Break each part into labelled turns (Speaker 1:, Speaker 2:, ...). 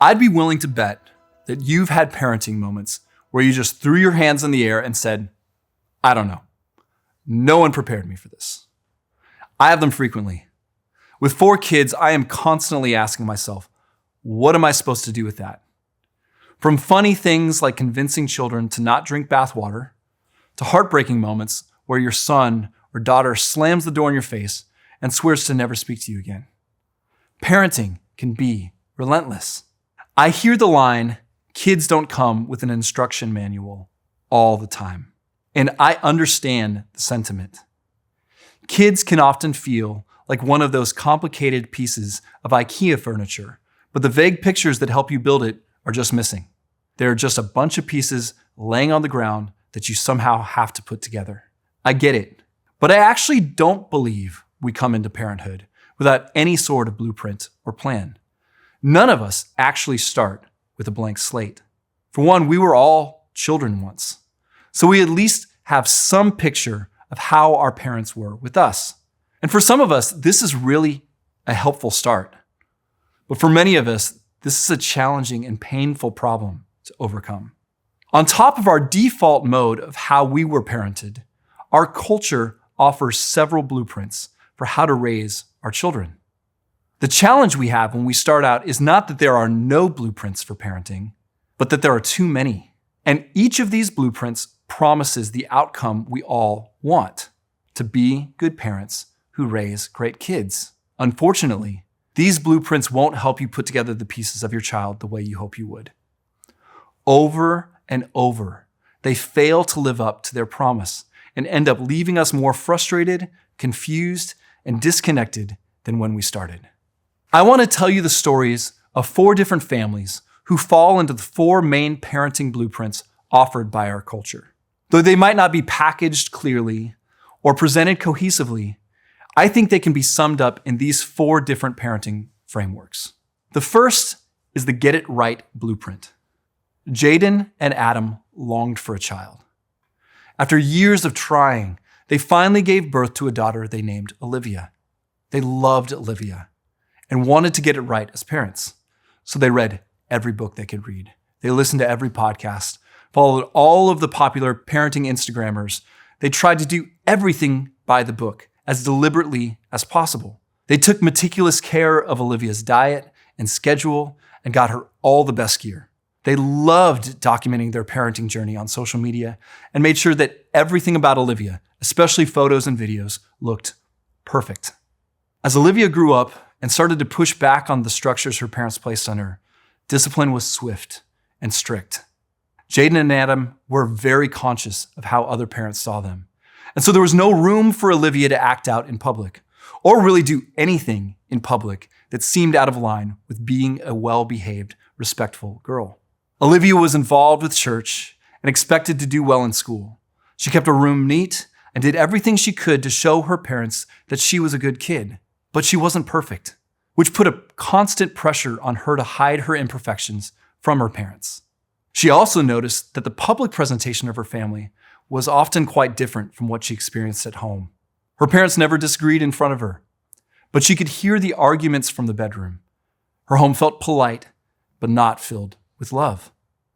Speaker 1: I'd be willing to bet that you've had parenting moments where you just threw your hands in the air and said, I don't know. No one prepared me for this. I have them frequently. With 4 kids, I am constantly asking myself, what am I supposed to do with that? From funny things like convincing children to not drink bath water, to heartbreaking moments where your son or daughter slams the door in your face and swears to never speak to you again. Parenting can be relentless. I hear the line, kids don't come with an instruction manual all the time. And I understand the sentiment. Kids can often feel like one of those complicated pieces of IKEA furniture, but the vague pictures that help you build it are just missing. They're just a bunch of pieces laying on the ground that you somehow have to put together. I get it, but I actually don't believe we come into parenthood without any sort of blueprint or plan. None of us actually start with a blank slate. For one, we were all children once, so we at least have some picture of how our parents were with us. And for some of us, this is really a helpful start. But for many of us, this is a challenging and painful problem to overcome. On top of our default mode of how we were parented, our culture offers several blueprints for how to raise our children. The challenge we have when we start out is not that there are no blueprints for parenting, but that there are too many. And each of these blueprints promises the outcome we all want, to be good parents who raise great kids. Unfortunately, these blueprints won't help you put together the pieces of your child the way you hope you would. Over and over, they fail to live up to their promise and end up leaving us more frustrated, confused, and disconnected than when we started. I want to tell you the stories of 4 different families who fall into the 4 main parenting blueprints offered by our culture. Though they might not be packaged clearly or presented cohesively, I think they can be summed up in these 4 different parenting frameworks. The first is the get it right blueprint. Jaden and Adam longed for a child. After years of trying, they finally gave birth to a daughter they named Olivia. They loved Olivia and wanted to get it right as parents. So they read every book they could read. They listened to every podcast, followed all of the popular parenting Instagrammers. They tried to do everything by the book as deliberately as possible. They took meticulous care of Olivia's diet and schedule and got her all the best gear. They loved documenting their parenting journey on social media and made sure that everything about Olivia, especially photos and videos, looked perfect. As Olivia grew up and started to push back on the structures her parents placed on her, discipline was swift and strict. Jaden and Adam were very conscious of how other parents saw them. And so there was no room for Olivia to act out in public or really do anything in public that seemed out of line with being a well-behaved, respectful girl. Olivia was involved with church and expected to do well in school. She kept her room neat and did everything she could to show her parents that she was a good kid. But she wasn't perfect, which put a constant pressure on her to hide her imperfections from her parents. She also noticed that the public presentation of her family was often quite different from what she experienced at home. Her parents never disagreed in front of her, but she could hear the arguments from the bedroom. Her home felt polite, but not filled with love.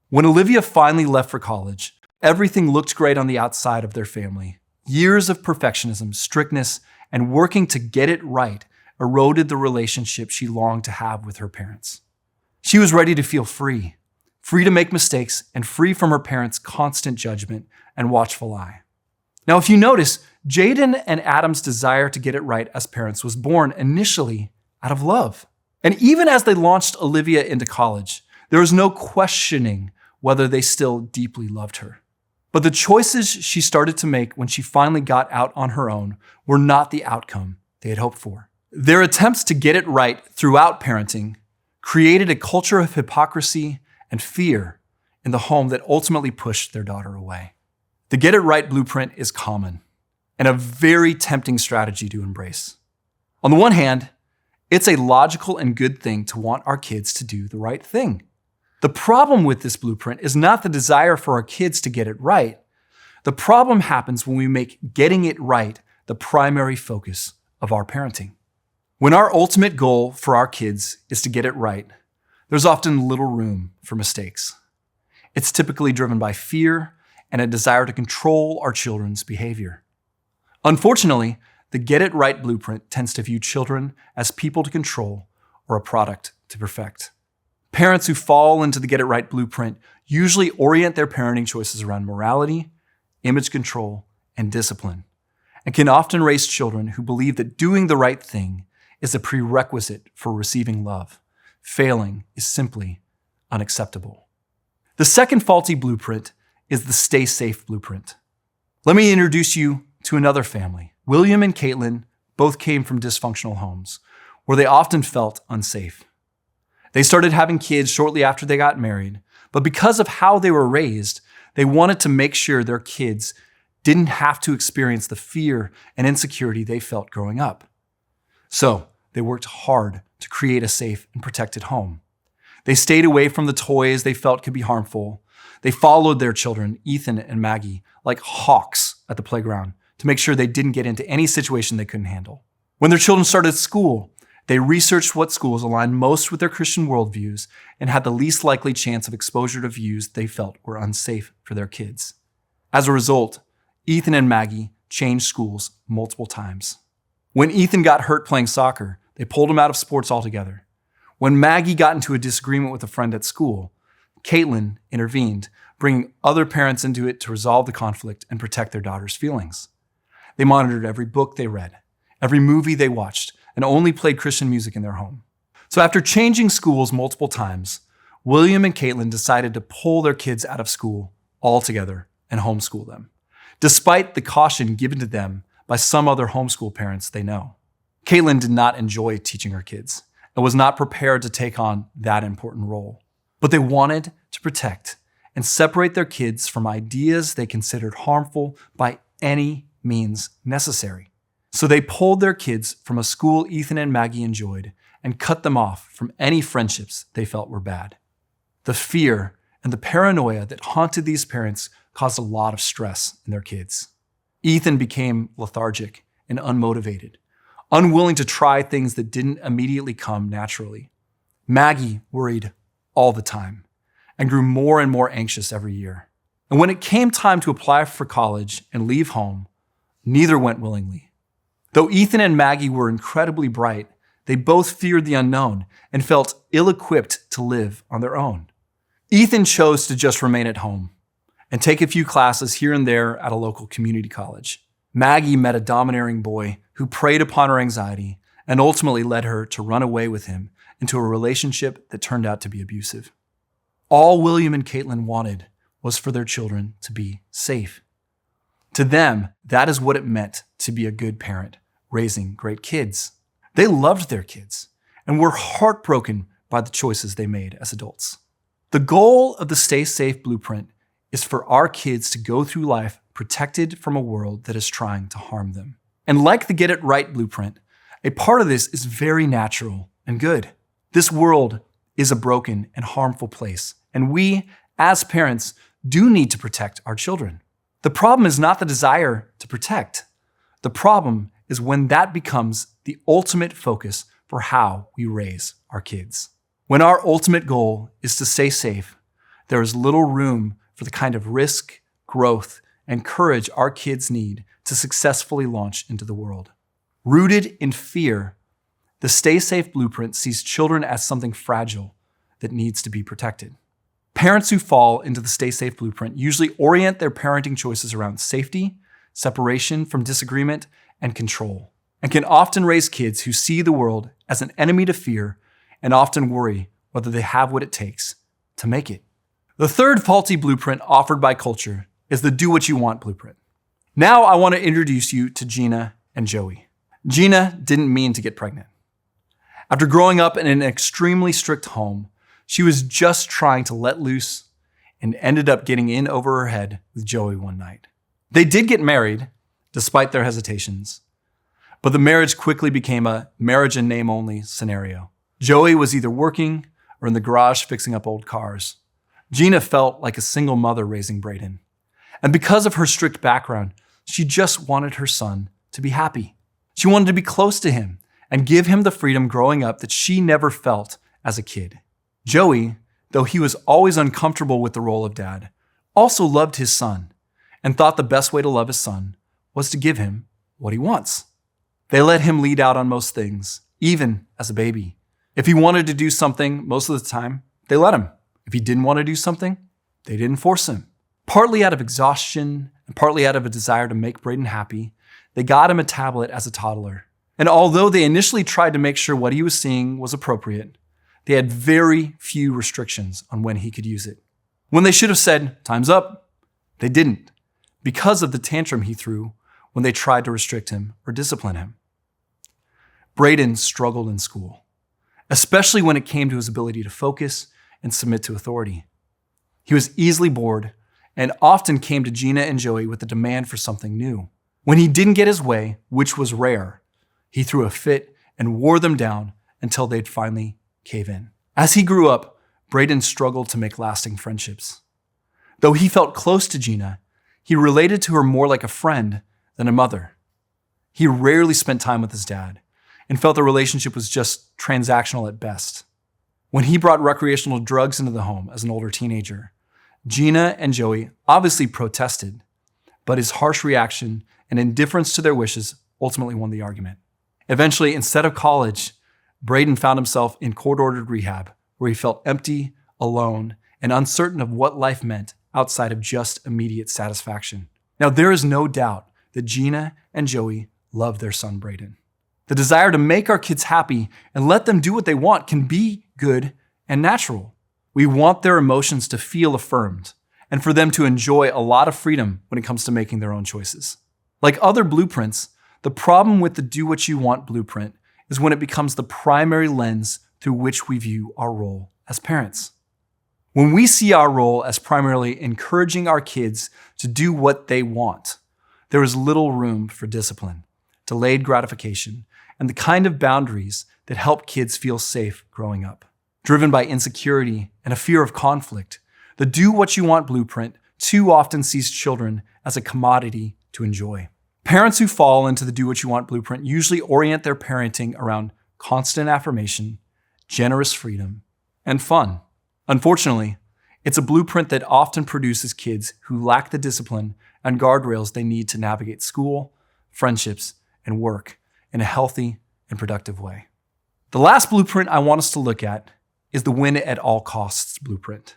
Speaker 1: When Olivia finally left for college, everything looked great on the outside of their family. Years of perfectionism, strictness, and working to get it right eroded the relationship she longed to have with her parents. She was ready to feel free to make mistakes, and free from her parents' constant judgment and watchful eye. Now, if you notice, Jaden and Adam's desire to get it right as parents was born initially out of love. And even as they launched Olivia into college, there was no questioning whether they still deeply loved her. But the choices she started to make when she finally got out on her own were not the outcome they had hoped for. Their attempts to get it right throughout parenting created a culture of hypocrisy and fear in the home that ultimately pushed their daughter away. The get it right blueprint is common and a very tempting strategy to embrace. On the one hand, it's a logical and good thing to want our kids to do the right thing. The problem with this blueprint is not the desire for our kids to get it right. The problem happens when we make getting it right the primary focus of our parenting. When our ultimate goal for our kids is to get it right, there's often little room for mistakes. It's typically driven by fear and a desire to control our children's behavior. Unfortunately, the get it right blueprint tends to view children as people to control or a product to perfect. Parents who fall into the get it right blueprint usually orient their parenting choices around morality, image control, and discipline, and can often raise children who believe that doing the right thing is a prerequisite for receiving love. Failing is simply unacceptable. The second faulty blueprint is the stay safe blueprint. Let me introduce you to another family. William and Caitlin both came from dysfunctional homes where they often felt unsafe. They started having kids shortly after they got married, but because of how they were raised, they wanted to make sure their kids didn't have to experience the fear and insecurity they felt growing up. So they worked hard to create a safe and protected home. They stayed away from the toys they felt could be harmful. They followed their children, Ethan and Maggie, like hawks at the playground to make sure they didn't get into any situation they couldn't handle. When their children started school, they researched what schools aligned most with their Christian worldviews and had the least likely chance of exposure to views they felt were unsafe for their kids. As a result, Ethan and Maggie changed schools multiple times. When Ethan got hurt playing soccer, they pulled him out of sports altogether. When Maggie got into a disagreement with a friend at school, Caitlin intervened, bringing other parents into it to resolve the conflict and protect their daughter's feelings. They monitored every book they read, every movie they watched, and only played Christian music in their home. So after changing schools multiple times, William and Caitlin decided to pull their kids out of school altogether and homeschool them, despite the caution given to them by some other homeschool parents they know. Caitlin did not enjoy teaching her kids and was not prepared to take on that important role. But they wanted to protect and separate their kids from ideas they considered harmful by any means necessary. So they pulled their kids from a school Ethan and Maggie enjoyed and cut them off from any friendships they felt were bad. The fear and the paranoia that haunted these parents caused a lot of stress in their kids. Ethan became lethargic and unmotivated, unwilling to try things that didn't immediately come naturally. Maggie worried all the time and grew more and more anxious every year. And when it came time to apply for college and leave home, neither went willingly. Though Ethan and Maggie were incredibly bright, they both feared the unknown and felt ill-equipped to live on their own. Ethan chose to just remain at home and take a few classes here and there at a local community college. Maggie met a domineering boy who preyed upon her anxiety and ultimately led her to run away with him into a relationship that turned out to be abusive. All William and Caitlin wanted was for their children to be safe. To them, that is what it meant to be a good parent, raising great kids. They loved their kids and were heartbroken by the choices they made as adults. The goal of the Stay Safe Blueprint is for our kids to go through life protected from a world that is trying to harm them. And like the Get It Right Blueprint, a part of this is very natural and good. This world is a broken and harmful place, and we, as parents, do need to protect our children. The problem is not the desire to protect. The problem is when that becomes the ultimate focus for how we raise our kids. When our ultimate goal is to stay safe, there is little room for the kind of risk, growth, and courage our kids need to successfully launch into the world. Rooted in fear, the Stay Safe Blueprint sees children as something fragile that needs to be protected. Parents who fall into the Stay Safe Blueprint usually orient their parenting choices around safety, separation from disagreement, and control, and can often raise kids who see the world as an enemy to fear and often worry whether they have what it takes to make it. The third faulty blueprint offered by culture is the do what you want blueprint. Now I want to introduce you to Gina and Joey. Gina didn't mean to get pregnant. After growing up in an extremely strict home, she was just trying to let loose and ended up getting in over her head with Joey one night. They did get married, despite their hesitations, but the marriage quickly became a marriage in name only scenario. Joey was either working or in the garage fixing up old cars. Gina felt like a single mother raising Brayden. And because of her strict background, she just wanted her son to be happy. She wanted to be close to him and give him the freedom growing up that she never felt as a kid. Joey, though he was always uncomfortable with the role of dad, also loved his son and thought the best way to love his son was to give him what he wants. They let him lead out on most things, even as a baby. If he wanted to do something, most of the time, they let him. If he didn't want to do something, they didn't force him. Partly out of exhaustion and partly out of a desire to make Braden happy, they got him a tablet as a toddler. And although they initially tried to make sure what he was seeing was appropriate, they had very few restrictions on when he could use it. When they should have said, "Time's up," they didn't, because of the tantrum he threw when they tried to restrict him or discipline him. Braden struggled in school, especially when it came to his ability to focus and submit to authority. He was easily bored and often came to Gina and Joey with a demand for something new. When he didn't get his way, which was rare, he threw a fit and wore them down until they'd finally cave in. As he grew up, Braden struggled to make lasting friendships. Though he felt close to Gina, he related to her more like a friend than a mother. He rarely spent time with his dad and felt the relationship was just transactional at best. When he brought recreational drugs into the home as an older teenager, Gina and Joey obviously protested, but his harsh reaction and indifference to their wishes ultimately won the argument. Eventually, instead of college, Braden found himself in court-ordered rehab, where he felt empty, alone, and uncertain of what life meant outside of just immediate satisfaction. Now, there is no doubt that Gina and Joey love their son, Braden. The desire to make our kids happy and let them do what they want can be good and natural. We want their emotions to feel affirmed and for them to enjoy a lot of freedom when it comes to making their own choices. Like other blueprints, the problem with the do what you want blueprint is when it becomes the primary lens through which we view our role as parents. When we see our role as primarily encouraging our kids to do what they want, there is little room for discipline, delayed gratification, and the kind of boundaries that help kids feel safe growing up. Driven by insecurity and a fear of conflict, the do what you want blueprint too often sees children as a commodity to enjoy. Parents who fall into the do what you want blueprint usually orient their parenting around constant affirmation, generous freedom, and fun. Unfortunately, it's a blueprint that often produces kids who lack the discipline and guardrails they need to navigate school, friendships, and work in a healthy and productive way. The last blueprint I want us to look at is the win at all costs blueprint.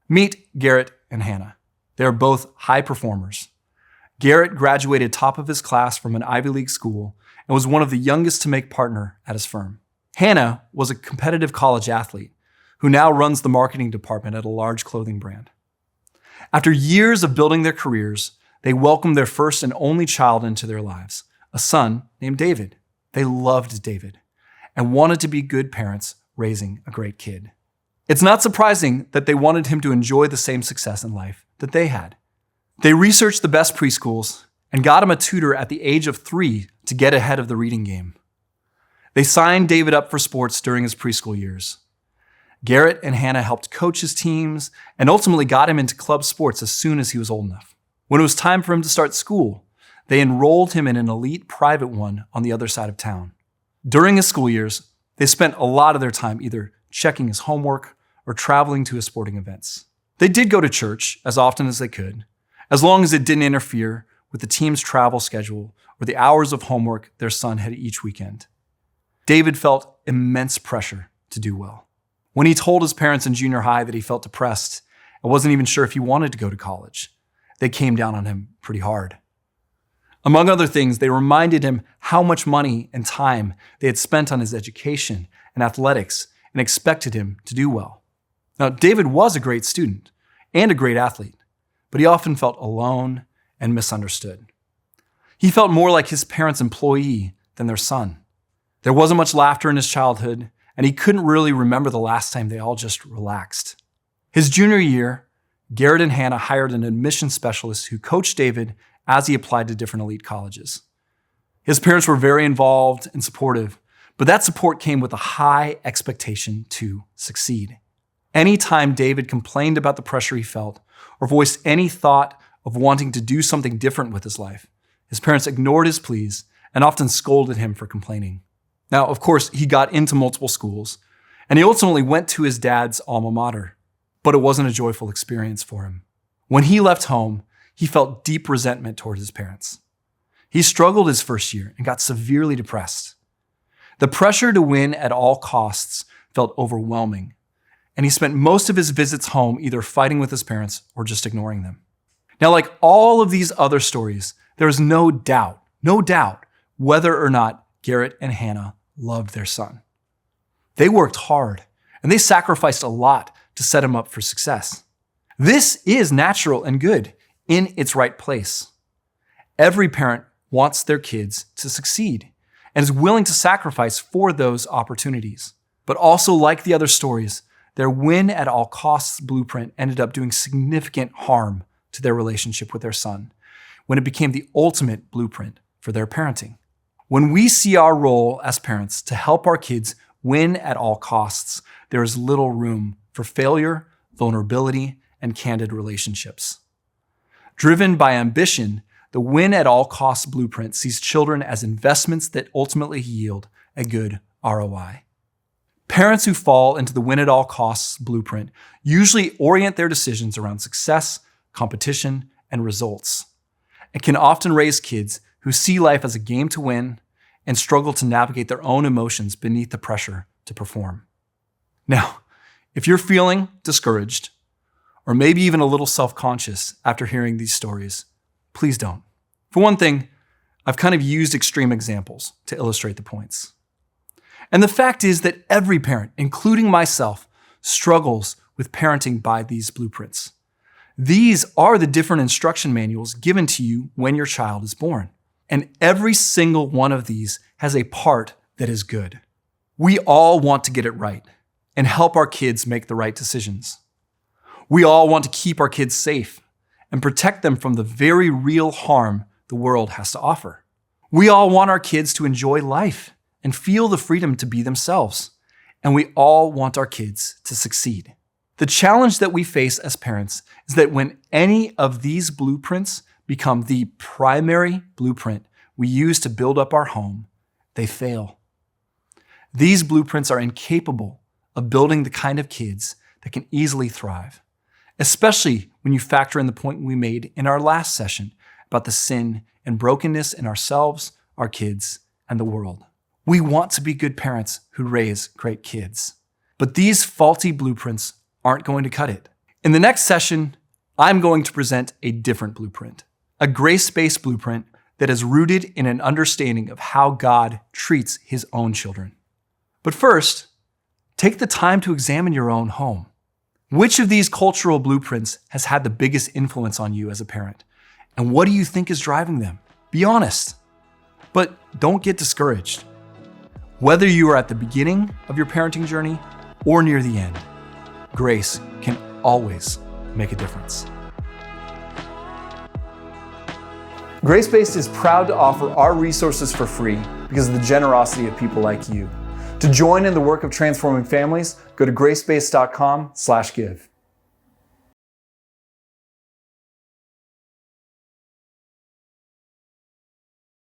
Speaker 1: Meet Garrett and Hannah. They are both high performers. Garrett graduated top of his class from an Ivy League school and was one of the youngest to make partner at his firm. Hannah was a competitive college athlete who now runs the marketing department at a large clothing brand. After years of building their careers, they welcomed their first and only child into their lives, a son named David. They loved David and wanted to be good parents raising a great kid. It's not surprising that they wanted him to enjoy the same success in life that they had. They researched the best preschools and got him a tutor at the age of 3 to get ahead of the reading game. They signed David up for sports during his preschool years. Garrett and Hannah helped coach his teams and ultimately got him into club sports as soon as he was old enough. When it was time for him to start school, they enrolled him in an elite private one on the other side of town. During his school years, they spent a lot of their time either checking his homework or traveling to his sporting events. They did go to church as often as they could, as long as it didn't interfere with the team's travel schedule or the hours of homework their son had each weekend. David felt immense pressure to do well. When he told his parents in junior high that he felt depressed and wasn't even sure if he wanted to go to college, they came down on him pretty hard. Among other things, they reminded him how much money and time they had spent on his education and athletics and expected him to do well. Now, David was a great student and a great athlete, but he often felt alone and misunderstood. He felt more like his parents' employee than their son. There wasn't much laughter in his childhood, and he couldn't really remember the last time they all just relaxed. His junior year, Garrett and Hannah hired an admissions specialist who coached David as he applied to different elite colleges. His parents were very involved and supportive, but that support came with a high expectation to succeed. Anytime David complained about the pressure he felt or voiced any thought of wanting to do something different with his life, his parents ignored his pleas and often scolded him for complaining. Now, of course, he got into multiple schools, And he ultimately went to his dad's alma mater, but it wasn't a joyful experience for him. When he left home, he felt deep resentment toward his parents. He struggled his first year and got severely depressed. The pressure to win at all costs felt overwhelming, and he spent most of his visits home either fighting with his parents or just ignoring them. Now, like all of these other stories, there is no doubt whether or not Garrett and Hannah loved their son. They worked hard, and they sacrificed a lot to set him up for success. This is natural and good in its right place. Every parent wants their kids to succeed and is willing to sacrifice for those opportunities. But also, like the other stories, their win at all costs blueprint ended up doing significant harm to their relationship with their son when it became the ultimate blueprint for their parenting. When we see our role as parents to help our kids win at all costs, there is little room for failure, vulnerability, and candid relationships. Driven by ambition, the win at all costs blueprint sees children as investments that ultimately yield a good ROI. Parents who fall into the win at all costs blueprint usually orient their decisions around success, competition, and results, and can often raise kids who see life as a game to win and struggle to navigate their own emotions beneath the pressure to perform. Now, if you're feeling discouraged, or maybe even a little self-conscious after hearing these stories, please don't. For one thing, I've kind of used extreme examples to illustrate the points. And the fact is that every parent, including myself, struggles with parenting by these blueprints. These are the different instruction manuals given to you when your child is born. And every single one of these has a part that is good. We all want to get it right and help our kids make the right decisions. We all want to keep our kids safe and protect them from the very real harm the world has to offer. We all want our kids to enjoy life and feel the freedom to be themselves. And we all want our kids to succeed. The challenge that we face as parents is that when any of these blueprints become the primary blueprint we use to build up our home, they fail. These blueprints are incapable of building the kind of kids that can easily thrive, especially when you factor in the point we made in our last session about the sin and brokenness in ourselves, our kids, and the world. We want to be good parents who raise great kids, but these faulty blueprints aren't going to cut it. In the next session, I'm going to present a different blueprint, a grace-based blueprint that is rooted in an understanding of how God treats his own children. But first, take the time to examine your own home. Which of these cultural blueprints has had the biggest influence on you as a parent? And what do you think is driving them? Be honest, but don't get discouraged. Whether you are at the beginning of your parenting journey or near the end, grace can always make a difference. Grace-Based is proud to offer our resources for free because of the generosity of people like you. To join in the work of transforming families, go to gracebased.com/give.